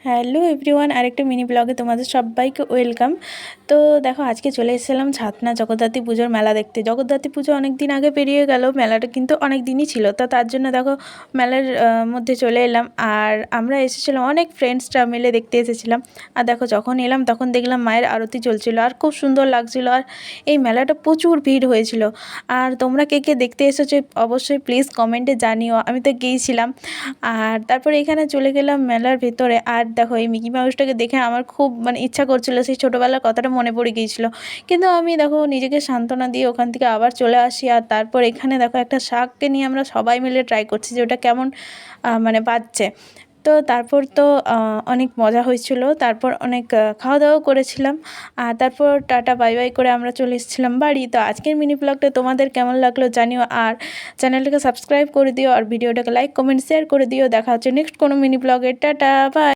Hello everyone, আরেকটা mini ব্লগে তোমাদের সবাইকে ওয়েলকাম। তো দেখো, আজকে চলে এসেছিলাম ছাতনা জগদ্ধাত্রী পুজোর মেলা দেখতে। জগদ্ধাত্রী পুজো অনেক দিন আগে পেরিয়ে গেল, মেলাটা কিন্তু অনেক দিনই ছিল। তো তার জন্য দেখো মেলার মধ্যে চলে এলাম। আর আমরা এসেছিলাম, অনেক ফ্রেন্ডসরা মিলে দেখতে এসেছিলাম। আর দেখো, যখন এলাম তখন দেখলাম মায়ের আরতি চলছিল আর খুব সুন্দর লাগছিল। আর এই মেলাটা প্রচুর ভিড় হয়েছিল। আর তোমরা কে কে দেখতে এসেছো অবশ্যই প্লিজ কমেন্টে জানিও। আমি তো গিয়েছিলাম। আর তারপরে এখানে চলে গেলাম মেলার ভেতরে। আর দেখো, এই মিকি মাউসটাকে দেখে আমার খুব ইচ্ছা করছিল, সেই ছোটোবেলার কথাটা মনে পড়ে গিয়েছিল। কিন্তু আমি দেখো নিজেকে সান্ত্বনা দিয়ে ওখান থেকে আবার চলে আসি। আর তারপর এখানে দেখো একটা শাককে নিয়ে আমরা সবাই মিলে ট্রাই করছি যে ওটা কেমন বাজছে। তো তারপর তো অনেক মজা হয়েছিল। তারপর অনেক খাওয়া দাওয়াও করেছিলাম। আর তারপর টাটা বাই বাই করে আমরা চলে এসেছিলাম বাড়ি। তো আজকের মিনি ব্লগটা তোমাদের কেমন লাগলো জানিও। আর চ্যানেলটাকে সাবস্ক্রাইব করে দিও, আর ভিডিওটাকে লাইক কমেন্ট শেয়ার করে দিও। দেখা হচ্ছে নেক্সট কোনো মিনি ব্লগে। Tata bye.